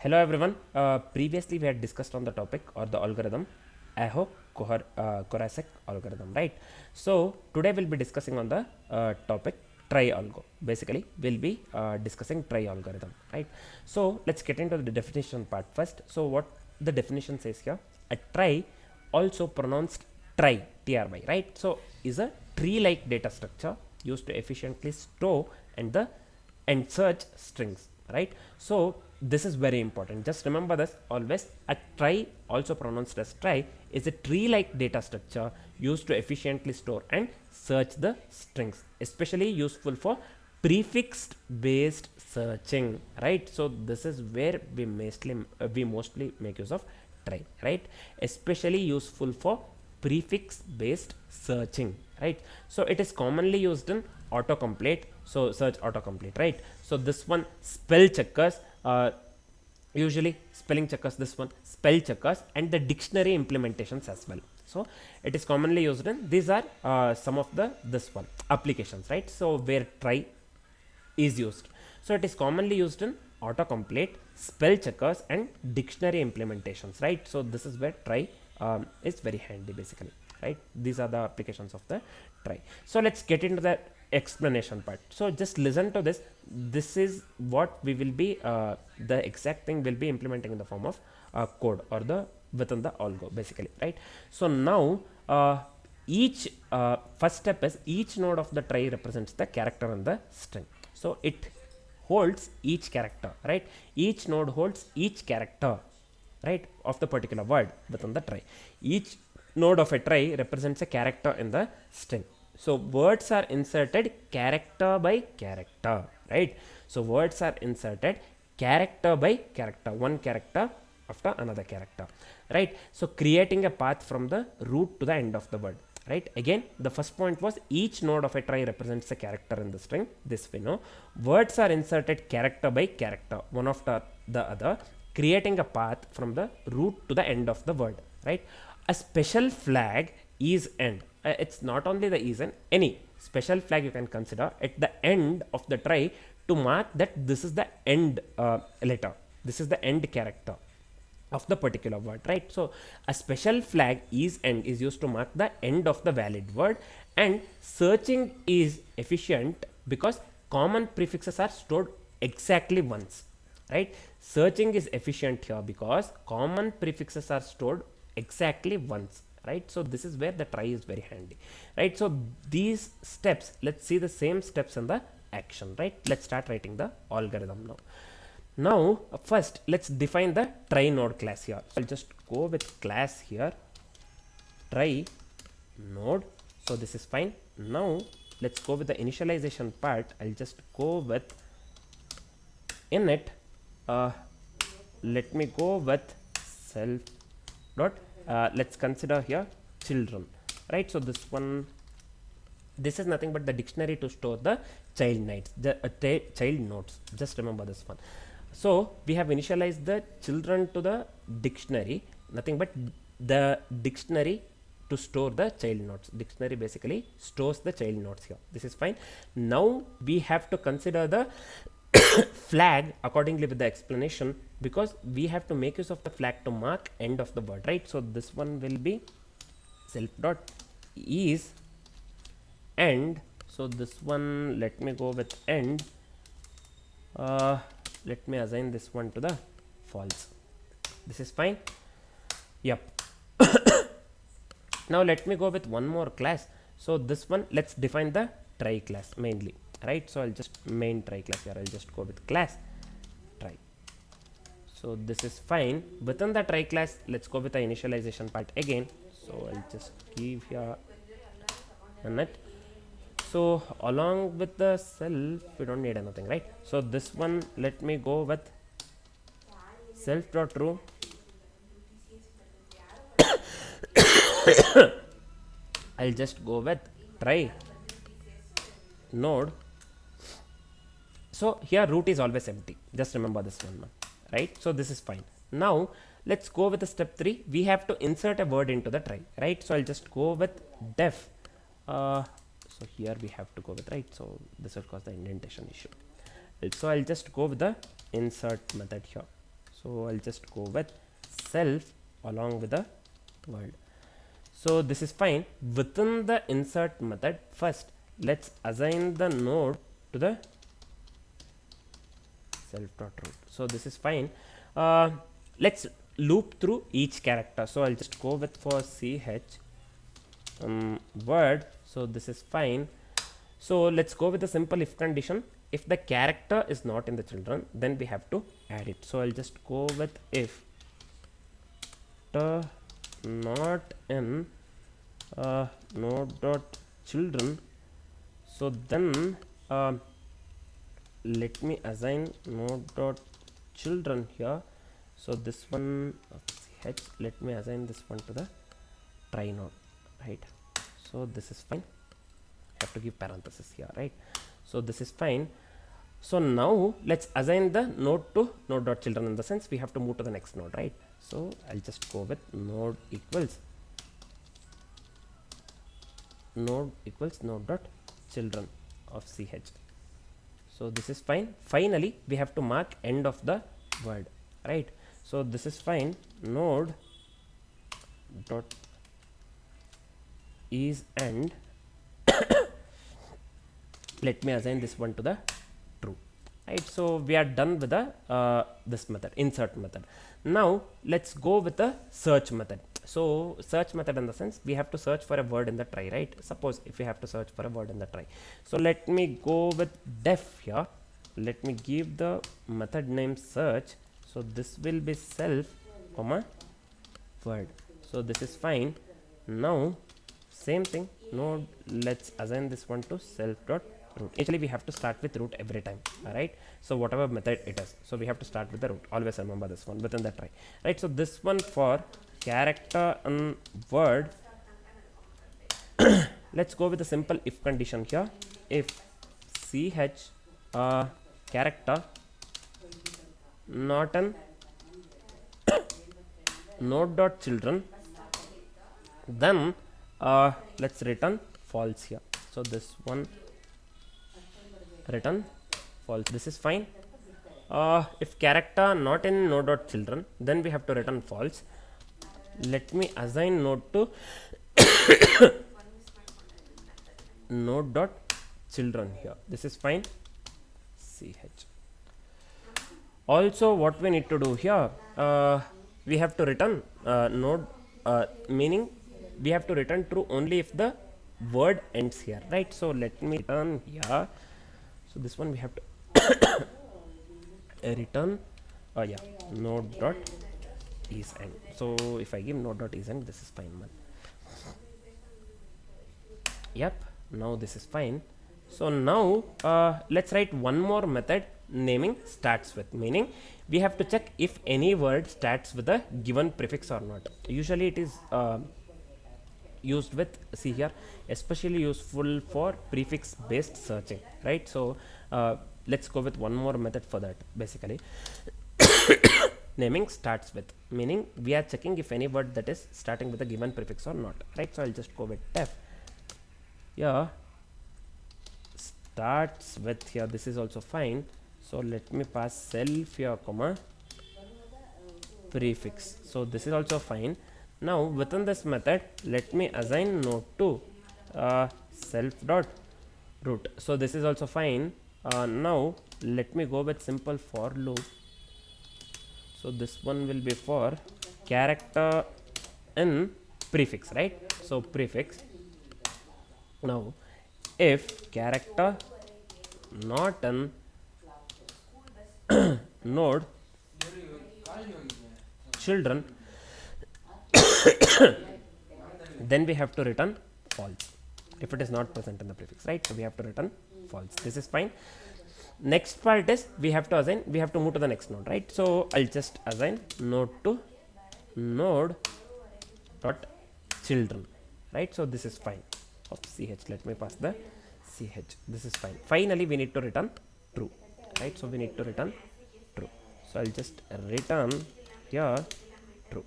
Hello everyone. Previously we had discussed on the topic or the algorithm Aho Korasek algorithm, right? So today we'll be discussing on the topic trie algo. Basically we'll be discussing trie algorithm, right? So let's get into the definition part first. So what the definition says here, a trie, also pronounced trie, try, right? So is a tree like data structure used to efficiently store and search strings, right? So this is very important. Just remember this always. A trie, also pronounced as trie, is a tree like data structure used to efficiently store and search the strings, especially useful for prefix based searching, right? So this is where we mostly make use of trie, right? Especially useful for prefix based searching, right? So it is commonly used in autocomplete, so search autocomplete, right? So this one, spell checkers, usually spelling checkers, this one spell checkers, and the dictionary implementations as well. So it is commonly used in, these are some of the this one applications, right? So where trie is used, so it is commonly used in autocomplete, spell checkers, and dictionary implementations, right? So this is where trie is very handy basically, right? These are the applications of the trie. So let's get into the explanation part. So just listen to this. This is what we will be the exact thing will be implementing in the form of code or the within the algo basically, right? So now each first step is each node of the trie represents the character in the string. So it holds each character, right? Each node holds each character, right, of the particular word within the trie. Each node of a trie represents a character in the string. So words are inserted character by character, right? So words are inserted character by character, one character after another character, right? So creating a path from the root to the end of the word, right? Again, the first point was each node of a trie represents a character in the string. This we know. Words are inserted character by character, one after the other, creating a path from the root to the end of the word, right? A special flag is end. It's not only the is and any special flag you can consider at the end of the trie to mark that this is the end letter, this is the end character of the particular word, right? So a special flag is end is used to mark the end of the valid word, and searching is efficient because common prefixes are stored exactly once, right? Searching is efficient here because common prefixes are stored exactly once, right? So this is where the trie is very handy, right? So these steps, let's see the same steps in the action, right? Let's start writing the algorithm now. Now first let's define the trie node class here. I'll just go with class here, trie node. So this is fine. Now let's go with the initialization part. I'll just go with init, let me go with self dot let's consider here children, right? So this one, this is nothing but the dictionary to store the child nodes, the child nodes. Just remember this one. So we have initialized the children to the dictionary, nothing but the dictionary to store the child nodes. Dictionary basically stores the child nodes here. This is fine. Now we have to consider the flag accordingly with the explanation, because we have to make use of the flag to mark end of the word, right? So this one will be self dot is end. So this one, let me go with end. Let me assign this one to the false. This is fine. Yep. Now let me go with one more class. So this one, let's define the trie class mainly, right? So I'll just main trie class here. I'll just go with class trie. So this is fine. Within the trie class, let's go with the initialization part again. So I'll just give here a net. So along with the self, we don't need anything, right? So this one, let me go with self dot true. I'll just go with trie node. So here root is always empty. Just remember this one, right? So this is fine. Now let's go with the step 3. We have to insert a word into the trie, right? So I'll just go with def. So here we have to go with, right? So this will cause the indentation issue. So I'll just go with the insert method here. So I'll just go with self along with the word. So this is fine. Within the insert method, first let's assign the node to the self.root. So this is fine. Let's loop through each character. So I'll just go with for ch word. So this is fine. So let's go with the simple if condition. If the character is not in the children, then we have to add it. So I'll just go with if not in node dot children. So then let me assign node dot children here. So this one ch, let me assign this one to the try node, right? So this is fine. Have to give parenthesis here, right? So this is fine. So now let's assign the node to node dot children, in the sense we have to move to the next node, right? So I'll just go with node equals node dot children of ch. So this is fine. Finally we have to mark end of the word, right? So this is fine. Node dot is end. Let me assign this one to the true, right? So we are done with the this method, insert method. Now let's go with the search method. So search method, in the sense we have to search for a word in the try, right? Suppose if we have to search for a word in the try, so let me go with def here. Let me give the method name search. So this will be self comma word. So this is fine. Now same thing, node, let's assign this one to self dot root. Actually we have to start with root every time, all right? So whatever method it is, so we have to start with the root. Always remember this one within the try, right? So this one for character and word. Let's go with a simple if condition here. If ch character not an node dot children, then let's return false here. So this one return false. This is fine. If character not in node dot children, then we have to return false. Let me assign node to node dot children here. This is fine. ch. Also what we need to do here, we have to return node, meaning we have to return true only if the word ends here, right? So let me return here. So this one we have to return node dot is end. So if I give node dot is end, this is fine, man. Yep, now this is fine. So now let's write one more method naming starts with, meaning we have to check if any word starts with a given prefix or not. Usually it is used with, see here, especially useful for prefix based searching, right? So let's go with one more method for that. Basically naming starts with, meaning we are checking if any word that is starting with a given prefix or not, right? So I'll just go with def, yeah, starts with here. This is also fine. So let me pass self here comma prefix. So this is also fine. Now within this method, let me assign node to self dot root. So this is also fine. Now let me go with simple for loop. So this one will be for character in prefix, right? So prefix. Now if character not in node children, then we have to return false if it is not present in the prefix, right? So we have to return false. This is fine. Next part is we have to assign, we have to move to the next node, right? So I'll just assign node to node dot children, right? So this is fine. Of ch, let me pass the ch. This is fine. Finally we need to return true, right? So we need to return true. So I'll just return here true.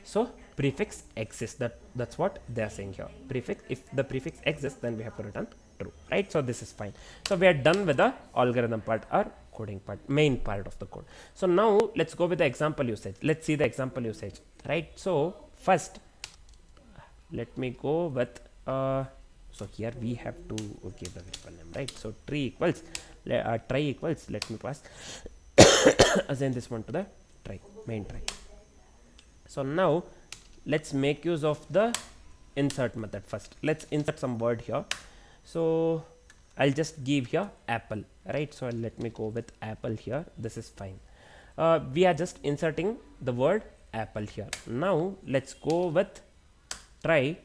So prefix exists. That's what they are saying here. Prefix, if the prefix exists, then we have to return true, right? So this is fine. So we are done with the algorithm part or coding part, main part of the code. So now let's go with the example usage. Let's see the example usage, right? So first let me go with so here we have to give the variable name, right? So tree equals try equals, let me pass assign this one to the try, main try. So now let's make use of the insert method first. Let's insert some word here. So I'll just give here apple, right? So let me go with apple here. This is fine. We are just inserting the word apple here. Now let's go with try.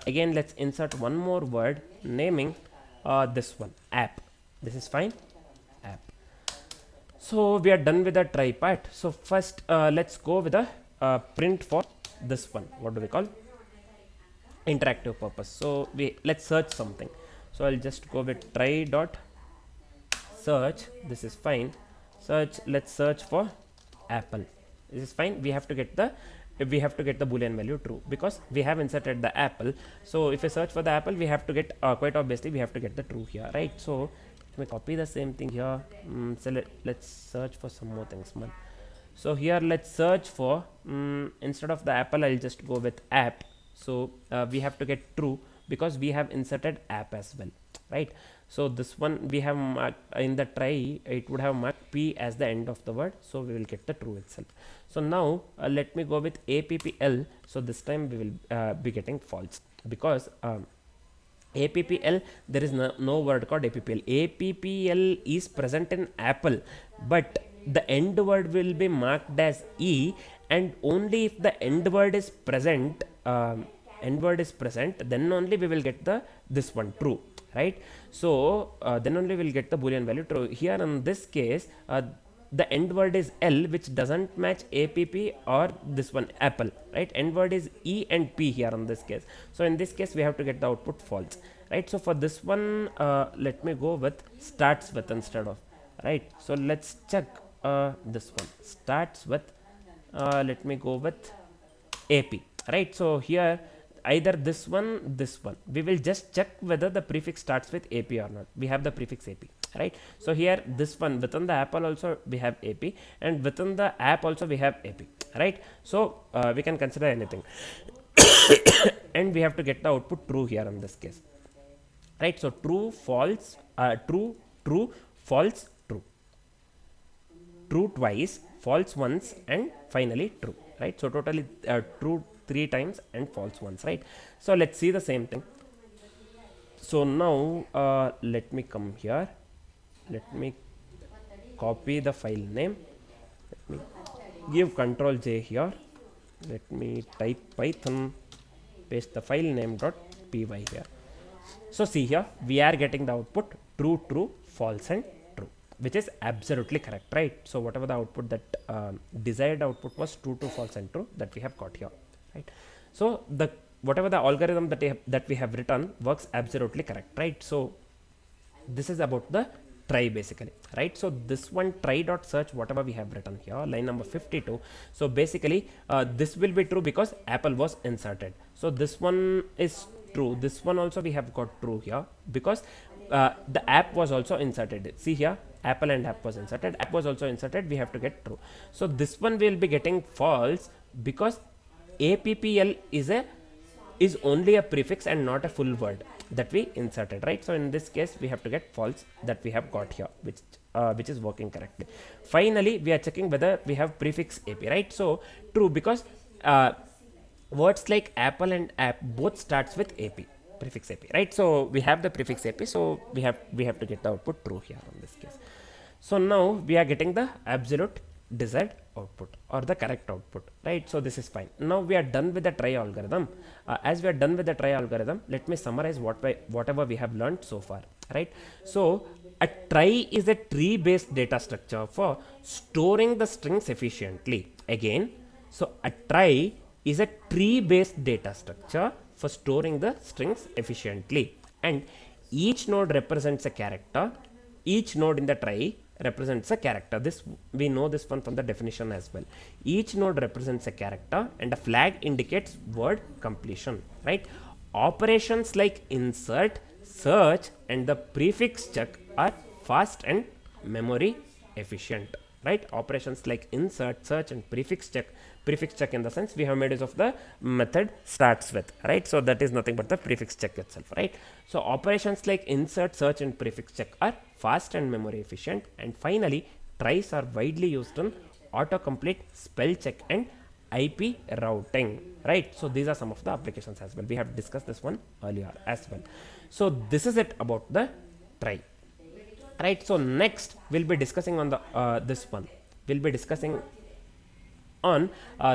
Again, let's insert one more word, naming this one app. This is fine, app. So we are done with the try part. So first let's go with the print for this one. What do we call? Interactive purpose. So let's search something. So I'll just go with try dot search. This is fine. Search. Let's search for apple. This is fine. We have to get the boolean value true because we have inserted the apple. So if I search for the apple, we have to get quite obviously we have to get the true here, right? So let me copy the same thing here. So let's search for some more things, man. So here let's search for instead of the apple, I'll just go with app. So we have to get true because we have inserted app as well, right? So this one we have marked in the try, it would have marked p as the end of the word, so we will get the true itself. So now let me go with appl. So this time we will be getting false because appl, there is no word called appl. Appl is present in apple, but the end word will be marked as e, and only if the end word is present, then only we will get this one true, right? So then only we'll get the boolean value true. Here in this case, the end word is L, which doesn't match app or this one apple, right? End word is E and P here in this case. So in this case we have to get the output false, right? So for this one let me go with starts with instead of, right? So let's check this one starts with let me go with AP, right? So here either this one, we will just check whether the prefix starts with AP or not. We have the prefix AP, right? So here this one within the apple also we have AP, and within the app also we have AP, right? So we can consider anything and we have to get the output true here in this case, right? So true, false, true, false, true, true twice, false once, and finally true, right? So totally true 3 times and false once, right? So let's see the same thing. So now let me come here, let me copy the file name, let me give Ctrl J here, let me type Python, paste the file name .py here. So see here we are getting the output true, true, false, and true, which is absolutely correct, right? So whatever the output that desired output was true, true, false, and true, that we have got here, right? So the whatever the algorithm that we have written works absolutely correct, right? So this is about the try basically, right? So this one try dot search, whatever we have written here, line number 52. So basically this will be true because apple was inserted. So this one is true. This one also we have got true here because the app was also inserted. See here, apple and app was inserted. App was also inserted. We have to get true. So this one will be getting false because appl is only a prefix and not a full word that we inserted, right? So in this case we have to get false, that we have got here, which is working correctly. Finally we are checking whether we have prefix ap, right? So true because words like apple and app both starts with ap, prefix ap, right? So we have the prefix ap, so we have to get the output true here in this case. So now we are getting the absolute desired output or the correct output, right? So this is fine. Now we are done with the try algorithm. As we are done with the try algorithm, let me summarize whatever we have learned so far, right? So a try is a tree based data structure for storing the strings efficiently. Again, so a try is a tree based data structure for storing the strings efficiently, and each node represents a character. Each node in the try represents a character. This we know this one from the definition as well. Each node represents a character and a flag indicates word completion, right? Operations like insert, search and the prefix check are fast and memory efficient, right? Operations like insert, search and prefix check in the sense we have made use of the method starts with, right? So that is nothing but the prefix check itself, right? So operations like insert, search and prefix check are fast and memory efficient. And finally, tries are widely used in autocomplete, spell check and IP routing, right? So these are some of the applications as well. We have discussed this one earlier as well. So this is it about the try, right? So next we'll be discussing on the this one. We'll be discussing on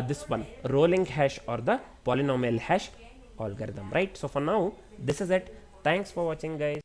this one, rolling hash or the polynomial hash algorithm, right? So for now, this is it. Thanks for watching, guys.